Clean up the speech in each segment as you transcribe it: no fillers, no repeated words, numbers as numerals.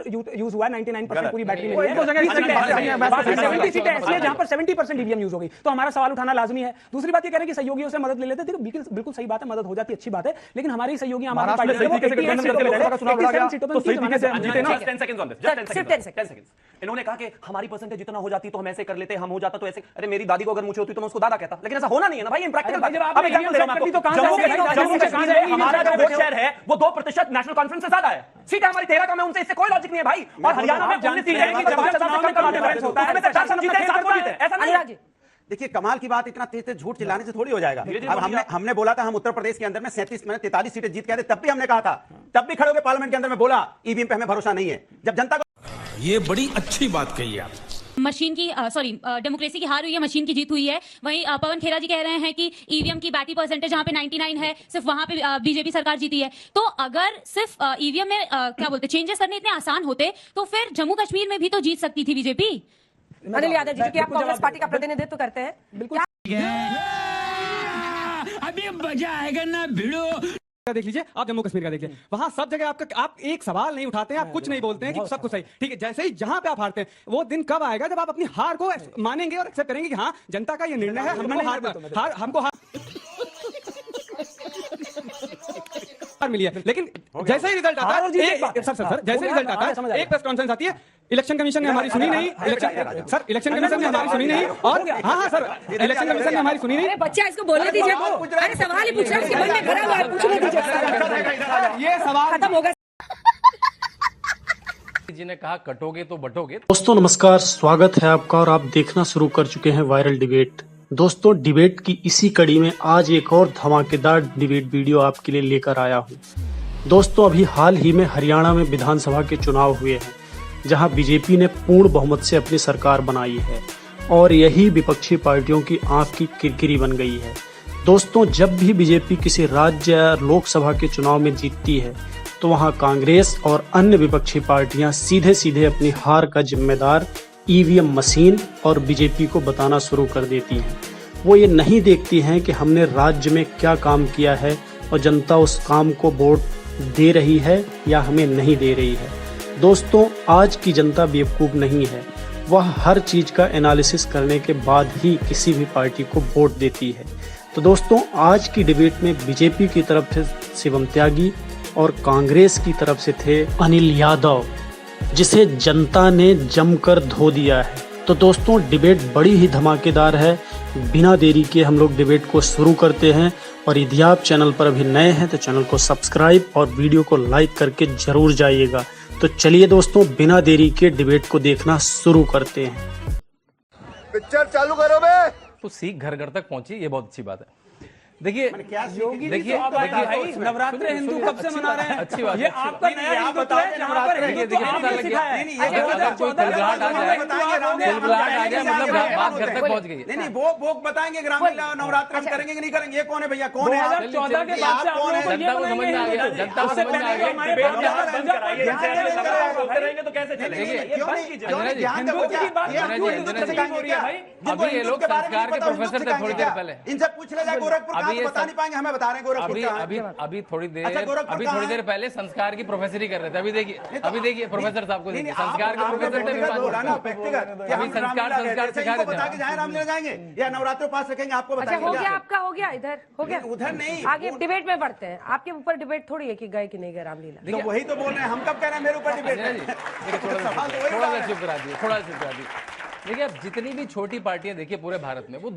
Use हुआ है, 99% पूरी बैटरी में है। 70 सीटें ऐसी है जहां पर 70% ईवीएम यूज हो गई, तो हमारा सवाल उठाना लाजमी है। दूसरी बात ये कह रहे हैं कि सहयोगियों से मदद ले लेते, देखो बिल्कुल सही बात है, मदद हो जाती है, अच्छी बात है, लेकिन हमारी सहयोगी आम आदमी पार्टी इन्होंने कहा कि हमारी परसेंटेज जितना हो जाती तो हम ऐसे कर लेते, हम हो जाता तो ऐसे। अरे मेरी दादी को अगर मुझे होती तो मैं उसको दादा कहता, लेकिन ऐसा होना नहीं है ना भाई। इम्प्रैक्टिकल बात है। अब एग्जांपल दे रहा हूं आपको, जम्मू कश्मीर में हमारा जो वोट शेयर है वो 2% नेशनल कॉन्फ्रेंस से ज्यादा है। सीटें हमारी 13 कम है, उनसे इससे कोई लॉजिक नहीं है भाई। और हरियाणा में 19 सीटें हैं कि जब 5,000 से कम डिफरेंस होता है, 50 जीते 7 जीते, ऐसा नहीं है। देखिए कमाल की बात, इतना तेज झूठ चिल्लाने से थोड़ी हो जाएगा। अब हमने बोला था, हम उत्तर प्रदेश के अंदर में 43 सीटें जीत के आए थे, तब भी हमने कहा था, तब भी खड़े होकर पार्लियामेंट के अंदर में बोला ईवीएम पे हमें भरोसा नहीं है। जब जनता को ये बड़ी अच्छी बात कही आप। मशीन की डेमोक्रेसी की हार हुई है, मशीन की जीत हुई है। वहीं पवन खेरा जी कह रहे हैं कि ईवीएम की बैटरी परसेंटेज जहां पे 99 है, सिर्फ वहां पे बीजेपी सरकार जीती है। तो अगर सिर्फ ईवीएम में क्या बोलते चेंजेस करने इतने आसान होते तो फिर जम्मू कश्मीर में भी तो जीत सकती थी बीजेपी। अनिल यादव जी, क्योंकि आप कांग्रेस पार्टी का प्रतिनिधित्व करते हैं, बिल्कुल अभी मजा आएगा ना भिड़ो। देख लीजिए, आप जम्मू कश्मीर का देखिए, वहां सब जगह आप एक सवाल नहीं उठाते हैं, आप कुछ नहीं बोलते हैं कि सब कुछ सही, ठीक है। जैसे ही जहां पे आप हारते हैं, वो दिन कब आएगा जब आप अपनी हार को मानेंगे और एक्सेप्ट करेंगे कि हाँ जनता का ये निर्णय है, हमको हार मिली है। लेकिन जैसे ही रिजल्ट आता है, जैसे रिजल्ट आता है, एक प्रेस कॉन्फ्रेंस आती है, इलेक्शन कमीशन ने हमारी सुनी नहीं, इलेक्शन कमीशन ने हमारी सुनी नहीं, और हाँ सर, इलेक्शन कमीशन ने हमारी सुनी नहीं। बच्चा इसको बोलने दीजिए, अरे सवाल ही पूछ रहा है, उसके मन में भरा हुआ है, पूछने दीजिए, ये सवाल खत्म होगा। जी ने कहा कटोगे तो बटोगे। दोस्तों नमस्कार, स्वागत है आपका और आप देखना शुरू कर चुके हैं वायरल डिबेट। दोस्तों डिबेट की इसी कड़ी में आज एक और धमाकेदार डिबेट वीडियो आपके लिए लेकर आया हूं। दोस्तों अभी हाल ही में हरियाणा में विधानसभा के चुनाव हुए हैं, जहां बीजेपी ने पूर्ण बहुमत से अपनी सरकार बनाई है और यही विपक्षी पार्टियों की आंख की किरकिरी बन गई है। दोस्तों जब भी बीजेपी किसी राज्य या लोकसभा के चुनाव में जीतती है तो वहां कांग्रेस और अन्य विपक्षी पार्टियां सीधे सीधे अपनी हार का जिम्मेदार ईवीएम मशीन और बीजेपी को बताना शुरू कर देती हैं। वो ये नहीं देखती हैं कि हमने राज्य में क्या काम किया है और जनता उस काम को वोट दे रही है या हमें नहीं दे रही है। दोस्तों आज की जनता बेवकूफ़ नहीं है, वह हर चीज़ का एनालिसिस करने के बाद ही किसी भी पार्टी को वोट देती है। तो दोस्तों आज की डिबेट में बीजेपी की तरफ से शिवम त्यागी और कांग्रेस की तरफ से थे अनिल यादव, जिसे जनता ने जमकर धो दिया है। तो दोस्तों डिबेट बड़ी ही धमाकेदार है, बिना देरी के हम लोग डिबेट को शुरू करते हैं। और यदि आप चैनल पर अभी नए हैं तो चैनल को सब्सक्राइब और वीडियो को लाइक करके जरूर जाइएगा। तो चलिए दोस्तों बिना देरी के डिबेट को देखना शुरू करते हैं। पिक्चर चालू करो बे। तो सीख घर घर तक पहुंची, ये बहुत अच्छी बात है। देखिए देखिए नवरात्र हिंदू कब से मना रहे हैं, अच्छी बात ये आपका नया हिंदुत्व है जहां पर हिंदुत्व आपने सिखाया है। बात घर तक पहुंच गई। नहीं वो बताएंगे ग्रामीण नवरात्र हम करेंगे कि नहीं करेंगे। ये कौन है भैया, कौन है? 2014 के बाद से आप लोगों को ये समझ में आ गया, जनता उससे समझ में आ पहले गया। हमारे रहेंगे तो कैसे चलेगा? अभी ये लोग संस्कार के प्रोफेसर थे थोड़ी देर पहले, इनसे पूछ ले जाए गोरखपुर अभी बता नहीं पाएंगे, हमें बता रहे हैं गोरखपुर। अभी थोड़ी देर पहले संस्कार की प्रोफेसरी कर रहे थे। अभी देखिए प्रोफेसर साहब को देखिए, संस्कार के प्रोफेसर थे। अभी संस्कार सिखा रहे थे। रामलीला जाएंगे या नवरात्र पास रखेंगे, आपको अच्छा हो गया, आपका हो गया, इधर हो गया, उधर नहीं। आगे डिबेट में बढ़ते हैं। आपके ऊपर डिबेट थोड़ी है कि गए कि नहीं गए रामलीला। तो वही तो बोल रहे हैं, हम कब कह रहे हैं मेरे ऊपर डिबेट? थोड़ा सा चुप करा दिए। देखिए अब जितनी भी छोटी पार्टियां देखिए पूरे भारत में, वो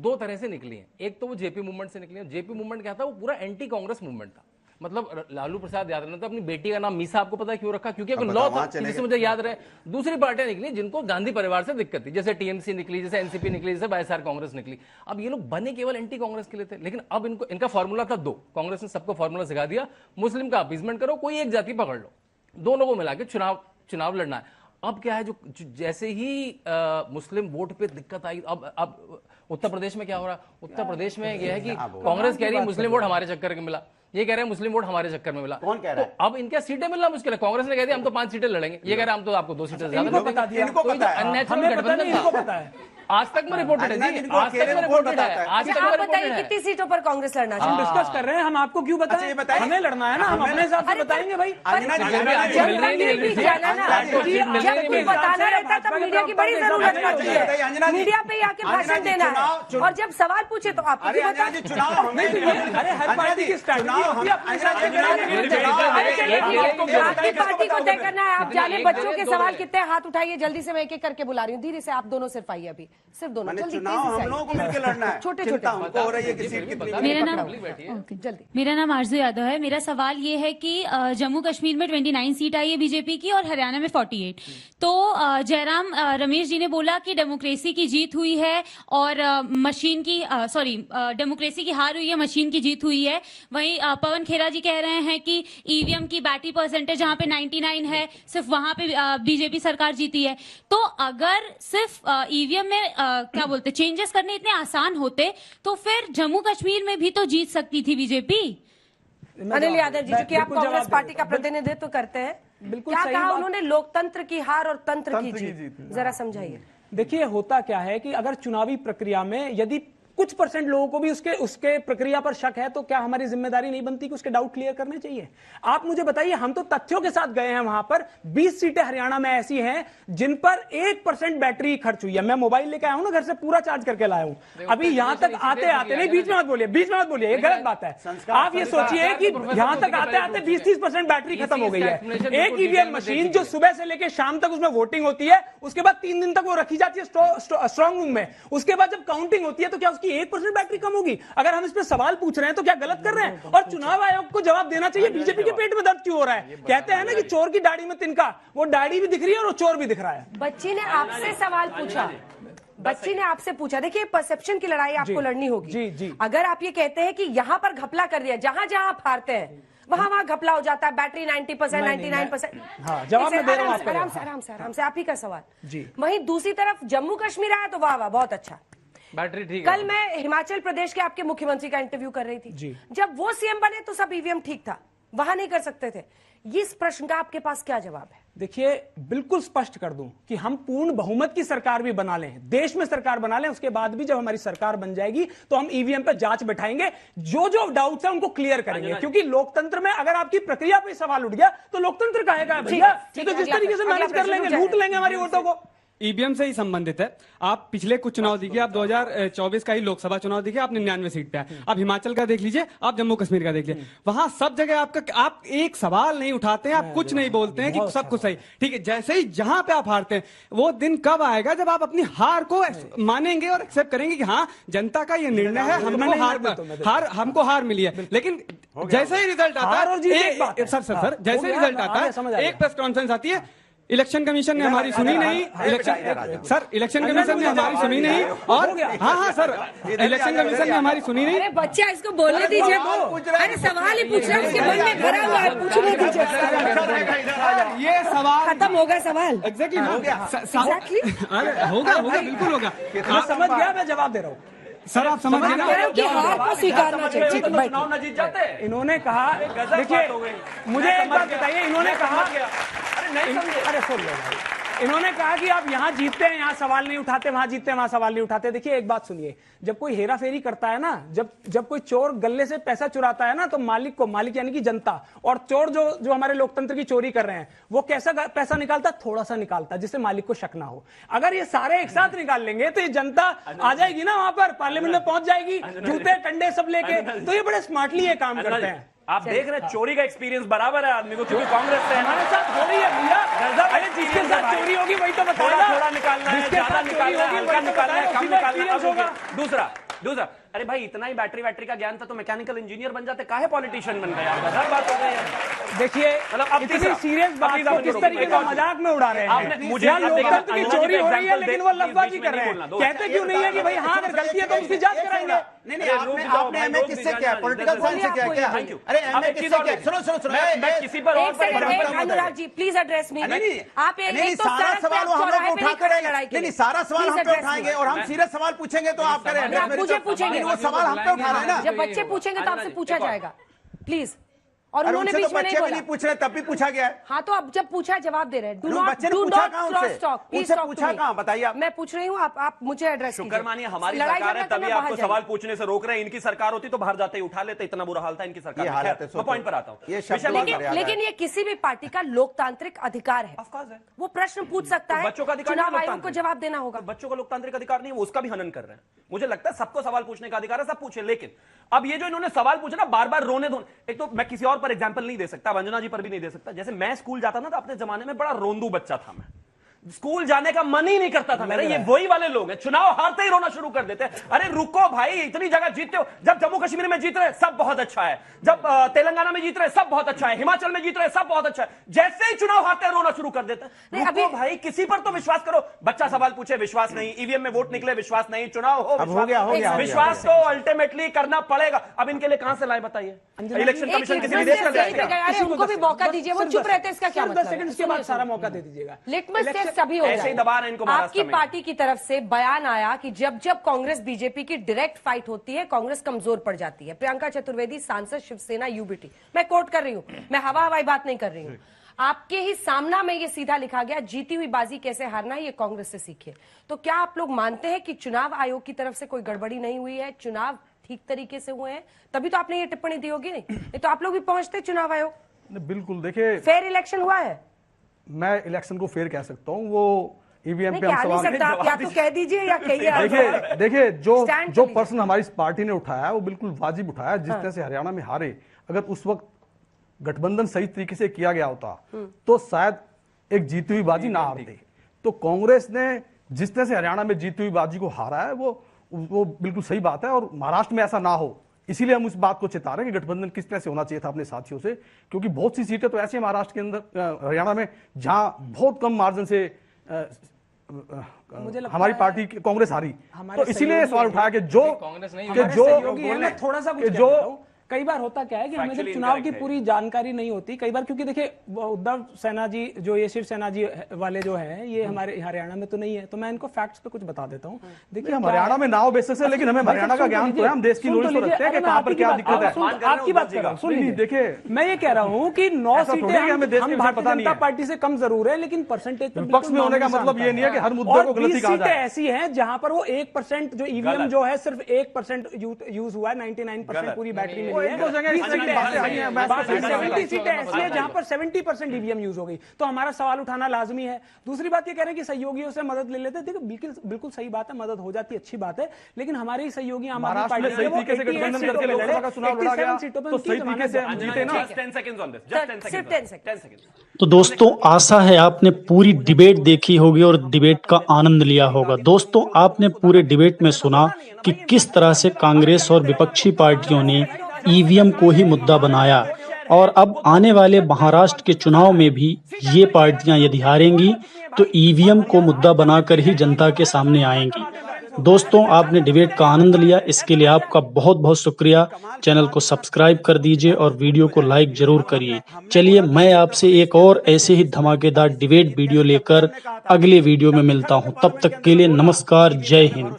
दो तरह से निकली हैं। एक तो वो जेपी मूवमेंट से निकली है। जेपी मूवमेंट क्या था? वो पूरा एंटी कांग्रेस मूवमेंट था। मतलब लालू प्रसाद यादव ने तो अपनी बेटी का नाम मीसा, आपको पता है क्यों रखा? क्योंकि एक लॉ था जिसे मुझे याद रहे। दूसरी पार्टियां निकली जिनको गांधी परिवार से दिक्कत थी, जैसे टीएमसी निकली, जैसे एनसीपी निकली, जैसे वाईएसआर कांग्रेस निकली। अब ये लोग बने केवल एंटी कांग्रेस के लिए थे, लेकिन अब इनका फॉर्मूला था 2। कांग्रेस ने सबको फॉर्मूला सिखा दिया, मुस्लिम का अपीजमेंट करो, कोई एक जाति पकड़ लो, दोनों को मिला के चुनाव लड़ना है। अब क्या है, जो जैसे ही मुस्लिम वोट पे दिक्कत आई, अब उत्तर प्रदेश में क्या हो रहा है? उत्तर प्रदेश में यह है कि कांग्रेस कह रही है मुस्लिम वोट हमारे चक्कर के मिला, ये कह रहे हैं मुस्लिम वोट हमारे चक्कर में मिला। कौन कह रहा है? तो अब इनके सीटें मिलना मुश्किल है। कांग्रेस ने कह दिया हम तो 5 सीटें लड़ेंगे, ये कह रहे हैं हम तो आपको 2 सीटें ज्यादा इनको पता है। अननेचुरल गठबंधन था। आज तक में रिपोर्टेड है जी, आज तक में रिपोर्टेड है, आज तक में आप बताइए रिपोर्टेड है। कितनी सीटों पर कांग्रेस लड़ना हम चाहिए? डिस्कस कर रहे हैं, हम आपको क्यों अच्छा, ये बताएं? बताइए। हमें लड़ना है ना, हम अपने हिसाब से बताएंगे भाई। अंजना जी, जनता ने भी जाना ना, जब कोई बताना रहता तब मीडिया की बड़ी जरूरत पड़ती है। मीडिया पे आके भाषण देना है और जब सवाल पूछे तो आप अरे अंजना जी, चुनाव अरे हर पार्टी की स्ट्रैटेजी होती है, अपने हिसाब से आपकी पार्टी को तय करना है। आप जाने बच्चों के सवाल कितने, हाथ उठाइए जल्दी से, मैं एक एक करके बुला रही हूँ। धीरे से आप दोनों सिर्फ आइए, अभी सिर्फ दोनों, जल्दी चुनाव हम लोगों को मिलकर लड़ना है। छोटे चिंता हमको हो रही है कि सीट कितनी जल्दी। मेरा नाम आरजू यादव है। मेरा सवाल ये है कि जम्मू कश्मीर में 29 सीट आई है बीजेपी की और हरियाणा में 48। तो जयराम रमेश जी ने बोला कि डेमोक्रेसी की जीत हुई है और मशीन की डेमोक्रेसी की हार हुई है, मशीन की जीत हुई है। वहीं पवन खेरा जी कह रहे हैं कि ईवीएम की बैटरी परसेंटेज जहां पे 99 है, सिर्फ वहां पे बीजेपी सरकार जीती है। तो अगर सिर्फ ईवीएम में क्या बोलते चेंजेस करने इतने आसान होते तो फिर जम्मू कश्मीर में भी तो जीत सकती थी बीजेपी। अनिल यादव जी, जो कि आप कांग्रेस पार्टी का प्रतिनिधित्व करते हैं, बिल्कुल क्या सही कहा बात। उन्होंने? लोकतंत्र की हार और तंत्र की जीत। जरा समझाइए। देखिए होता क्या है कि अगर चुनावी प्रक्रिया में यदि कुछ परसेंट लोगों को भी उसके प्रक्रिया पर शक है तो क्या हमारी जिम्मेदारी नहीं बनती कि उसके डाउट क्लियर करने चाहिए? आप मुझे बताइए, हम तो तथ्यों के साथ गए हैं वहां पर। 20 सीटें हरियाणा में ऐसी हैं जिन पर 1% बैटरी खर्च हुई है। मैं मोबाइल लेके आया हूं ना, घर से पूरा चार्ज करके लाया हूं। अभी यहां तक आते आते नहीं, बीच में मत बोलिए, ये गलत बात है। आप ये सोचिए कि यहां तक आते आते 20-30% बैटरी खत्म हो गई है। एक ईवीएम मशीन जो सुबह से लेकर शाम तक उसमें वोटिंग होती है, उसके बाद 3 दिन तक वो रखी जाती है स्ट्रॉन्ग रूम में। उसके बाद जब काउंटिंग होती है तो क्या उसकी 1% बैटरी कम होगी? अगर हम इस पे सवाल पूछ रहे हैं तो क्या गलत कर रहे हैं? और चुनाव आयोग को जवाब देना चाहिए बीजेपी के पेट में दर्द क्यों हो रहा है। कहते हैं ना कि चोर की दाढ़ी में तिनका, वो दाढ़ी भी दिख रही है और वो चोर भी दिख रहा है। बच्ची ने आपसे सवाल पूछा, बच्ची ने आपसे पूछा। देखिए, परसेप्शन की लड़ाई आपको लड़नी होगी। जी। अगर आप ये कहते हैं कि यहां पर घपला कर दिया, जहां जहां आप हारते हैं वहां घपला हो जाता है, बैटरी 90%, 99%। हाँ, जवाब मैं दे रहा हूं आपको। आराम से आप ही का सवाल जी। वहीं दूसरी तरफ जम्मू कश्मीर आया तो वाह वाह, बहुत अच्छा। बैटरी ठीक है। कल मैं हिमाचल प्रदेश के आपके मुख्यमंत्री का इंटरव्यू कर रही थी। जब वो सीएम बने तो सब ईवीएम ठीक था, वहां नहीं कर सकते थे। इस प्रश्न का आपके पास क्या जवाब है? देखिए, बिल्कुल स्पष्ट कर दूं कि हम पूर्ण बहुमत की सरकार भी बना लें, देश में सरकार बना लें, उसके बाद भी जब हमारी सरकार बन जाएगी तो हम ईवीएम पे जांच बैठाएंगे, जो जो डाउट्स है उनको क्लियर करेंगे। क्योंकि लोकतंत्र में अगर आपकी प्रक्रिया पे सवाल उठ गया तो लोकतंत्र कहेगा भैया ये तो जिस तरीके से मैनेज कर लेंगे, लूट लेंगे हमारी वोटों को। ईवीएम से ही संबंधित है। आप पिछले कुछ चुनाव देखिए, आप 2024 का ही लोकसभा चुनाव देखिए, आप 99 सीट पे है। आप हिमाचल का देख लीजिए, आप जम्मू कश्मीर का देख लीजिए, वहां सब जगह आप एक सवाल नहीं उठाते हैं, आप कुछ नहीं बोलते हैं कि सब कुछ सही। ठीक है, जैसे ही जहां पे आप हारते हैं, वो दिन कब आएगा जब आप अपनी हार को मानेंगे और एक्सेप्ट करेंगे कि हाँ, जनता का ये निर्णय है, हमको हार मिली है। लेकिन जैसे ही रिजल्ट आता है, सर जैसे रिजल्ट आता है, एक प्रेस कॉन्फ्रेंस आती है, इलेक्शन कमीशन ने हमारी सुनी नहीं, इलेक्शन कमीशन ने हमारी सुनी नहीं, और हाँ सर, इलेक्शन कमीशन ने हमारी सुनी नहीं। अरे बच्चा, इसको बोलने दीजिए। अरे सवाल ही पूछ रहा है, उसके मन में भरा हुआ है, पूछने दीजिए। ये सवाल खत्म होगा सवाल। एग्जैक्टली हो गया, होगा बिल्कुल होगा। समझ गया, मैं जवाब दे रहा हूँ। सर आप समझ गए ना, हार को स्वीकारना चाहिए। चुनाव न जीत जाते। इन्होंने कहा, देखिए मुझे एक बात बताइए, इन्होंने कहा, अरे सुन लो भाई, इन्होंने कहा कि आप यहाँ जीतते हैं, यहाँ सवाल नहीं उठाते, वहां जीतते हैं, वहां सवाल नहीं उठाते। देखिए एक बात सुनिए, जब कोई हेरा फेरी करता है ना, जब कोई चोर गले से पैसा चुराता है ना, तो मालिक यानी कि जनता, और चोर जो हमारे लोकतंत्र की चोरी कर रहे हैं, वो कैसा पैसा निकालता, थोड़ा सा निकालता, जिससे मालिक को शक ना हो। अगर ये सारे एक साथ निकाल लेंगे तो ये जनता आ जाएगी ना वहां पर, पार्लियामेंट में पहुंच जाएगी, जूते टंडे सब लेके। तो ये बड़े स्मार्टली ये काम करते हैं। आप देख रहे हैं, चोरी का एक्सपीरियंस बराबर है आदमी को, क्योंकि कांग्रेस से हमारे साथ हो रही है भैया। अरे जिसके साथ चोरी होगी वही तो बताएगा। थोड़ा निकालना है, ज्यादा निकालना है, हल्का निकालना है, कम निकालना है। दूसरा, अरे भाई इतना ही बैटरी का ज्ञान था तो मैकेनिकल इंजीनियर बन जाते, काहे पॉलिटिशियन बन गए? हर बात हो गई है। देखिए अब इतनी सीरियस बात को किस तरीके का मजाक में उड़ा रहे हैं। मुझे लोकतंत्र की चोरी हो रही है लेकिन वो लफ्ज़बाजी कर रहे हैं। कहते क्यों नहीं है कि भाई हाँ, अगर गलती है तो उसकी जांच कराएंगे। नहीं, आपने एमए किससे किया? पॉलिटिकल साइंस से किया? अरे एमए किससे किया? सुनो, मैं किसी पर अनुराग जी प्लीज एड्रेस मी। आप एक तो सारा सवाल वो हम लोग उठाकर रहेंगे। नहीं, सारा सवाल हम पे उठाएंगे और हम सीरियस सवाल पूछेंगे तो आप करें। मुझे पूछेंगे, वो सवाल हम पे उठा रहे हैं ना। जब बच्चे पूछेंगे तो आपसे पूछा जाएगा। प्लीज। और अरे उन्होंने उनसे बीच तो में बच्चे नहीं भी बोला। नहीं पूछ रहे, तब भी पूछा गया है। हाँ तो अब जब पूछा जवाब दे रहे हैं। अरे बच्चे ने पूछा कहाँ उनसे? उनसे पूछा कहाँ? बताइए आप। मैं पूछ रही हूँ, आप मुझे एड्रेस शुक्र मानिए हमारी सरकार है, तभी आपको सवाल पूछने से रोक रहे हैं। इनकी सरकार होती तो बाहर जाते ही उठा लेते, इतना बुरा हाल था इनकी सरकार में। खैर, मैं पॉइंट पर आता हूँ। लेकिन ये किसी भी पार्टी का लोकतांत्रिक अधिकार है, वो प्रश्न पूछ सकता है, बच्चों का अधिकार चुनाव आयोग को जवाब देना होगा। बच्चों का लोकतांत्रिक अधिकार नहीं, वो उसका भी हनन कर रहे हैं। मुझे लगता है सबको सवाल पूछने का अधिकार है, सब पूछे। लेकिन अब ये जो इन्होंने सवाल पूछा ना, बार बार रोने दो। एक तो मैं किसी और पर एग्जांपल नहीं दे सकता, अंजना जी पर भी नहीं दे सकता। जैसे मैं स्कूल जाता ना, तो अपने जमाने में बड़ा रोंदू बच्चा था मैं, स्कूल जाने का मन ही नहीं करता था मेरा। ये वही वाले लोग हैं, चुनाव हारते ही रोना शुरू कर देते हैं। अरे रुको भाई, इतनी जगह जीतते हो। जब जम्मू कश्मीर में जीत रहे सब बहुत अच्छा है, जब तेलंगाना में जीत रहे सब बहुत अच्छा है, हिमाचल में जीत रहे सब बहुत अच्छा है। जैसे ही चुनाव हारते हैं रोना शुरू कर देते हैं। रुको भाई, किसी पर तो विश्वास करो। बच्चा सवाल पूछे, विश्वास नहीं। ईवीएम में वोट निकले, विश्वास नहीं। चुनाव हो गया। विश्वास तो अल्टीमेटली करना पड़ेगा। अब इनके लिए कहां से लाए बताइए? इलेक्शन कमीशन किसी भी देश का जाएगा? उनको भी मौका दीजिए, वो चुप रहते हैं, इसका क्या मतलब? 10 सेकंड के बाद सारा मौका दे दीजिएगा। लिटमस टेस्ट अभी हो ऐसे ही दबा रहे हैं इनको। आपकी पार्टी की तरफ से बयान आया कि जब जब कांग्रेस बीजेपी की डायरेक्ट फाइट होती है, कांग्रेस कमजोर पड़ जाती है। प्रियंका चतुर्वेदी, सांसद शिवसेना यूबीटी, मैं कोट कर रही हूं, मैं हवाई बात नहीं कर रही हूं। आपके ही सामना में ये सीधा लिखा गया, जीती हुई बाजी कैसे हारना है ये कांग्रेस से सीखिए। तो क्या आप लोग मानते हैं कि चुनाव आयोग की तरफ से कोई गड़बड़ी नहीं हुई है, चुनाव ठीक तरीके से हुए हैं? तभी तो आपने ये टिप्पणी दी होगी, नहीं तो आप लोग भी पहुंचते चुनाव आयोग। बिल्कुल, देखिए फेयर इलेक्शन हुआ है। मैं इलेक्शन को फेयर कह सकता हूँ, वो ईवीएम पे हम नहीं सवाल सकता, आप या तो कह दीजिए या कहिए। देखिए जो प्रश्न हमारी पार्टी ने उठाया वो बिल्कुल वाजिब उठाया। जिस तरह से हरियाणा में हारे, अगर उस वक्त गठबंधन सही तरीके से किया गया होता तो शायद एक जीती हुई बाजी ना हारते। तो कांग्रेस ने जिस तरह से हरियाणा में जीती हुई बाजी को हारा है, वो बिल्कुल सही बात है। और महाराष्ट्र में ऐसा ना हो, इसीलिए हम उस बात को चेता रहे हैं कि गठबंधन किस तरह से होना चाहिए था अपने साथियों से। क्योंकि बहुत सी सीटें तो ऐसी हैं महाराष्ट्र के अंदर, हरियाणा में, जहां बहुत कम मार्जिन से हमारी पार्टी कांग्रेस हारी। तो इसीलिए सवाल उठाया कि जो कांग्रेस नहीं, थोड़ा सा जो कई बार होता क्या है कि हमें जब चुनाव की पूरी जानकारी नहीं होती, कई बार, क्योंकि देखिए उद्धव सेना जी जो ये शिवसेना जी वाले जो है, ये हमारे हरियाणा में तो नहीं है। तो मैं इनको फैक्ट्स पे कुछ बता देता हूँ। देखिए हरियाणा में नाव बेसिस है, लेकिन हमें हरियाणा का ज्ञान तो है, हम देश की नॉलेज तो रखते हैं कि कहां पर क्या दिक्कत है। आपकी बात कर रहा हूं, सुन लीजिए। देखिए मैं ये कह रहा हूं कि 9 सीटें हम भारतीय जनता पार्टी से कम जरूर है, लेकिन परसेंटेज पक्ष में होने का मतलब ये नहीं है कि हर मुद्दे को गलती कहा जाए। ऐसी हैं जहां पर वो 1% जो ईवीएम जो है सिर्फ 1% यूज हुआ है, 99% पूरी बैटरी मिली है। 70 सीटें ऐसी है जहां पर 70% ईवीएम यूज हो गई। तो हमारा सवाल उठाना लाजमी है। दूसरी बात ये कह रहे हैं कि सहयोगियों से मदद ले लेते हैं। देखो बिल्कुल सही बात है, मदद हो जाती है, अच्छी बात है। लेकिन हमारे ही सहयोगी आम आदमी पार्टी सही तरीके से गठबंधन करके लोकसभा का चुनाव लड़ा गया, तो सही तरीके से हम जीते ना। 10 सेकंड। तो दोस्तों, आशा है आपने पूरी डिबेट देखी होगी और डिबेट का आनंद लिया होगा। दोस्तों, आपने पूरे डिबेट में सुना कि किस तरह से कांग्रेस और विपक्षी पार्टियों ने ईवीएम को ही मुद्दा बनाया, और अब आने वाले महाराष्ट्र के चुनाव में भी ये पार्टियां यदि हारेंगी तो ईवीएम को मुद्दा बनाकर ही जनता के सामने आएंगी। दोस्तों, आपने डिबेट का आनंद लिया, इसके लिए आपका बहुत बहुत शुक्रिया। चैनल को सब्सक्राइब कर दीजिए और वीडियो को लाइक जरूर करिए। चलिए, मैं आपसे एक और ऐसे ही धमाकेदार डिबेट वीडियो लेकर अगले वीडियो में मिलता हूं। तब तक के लिए नमस्कार, जय हिंद।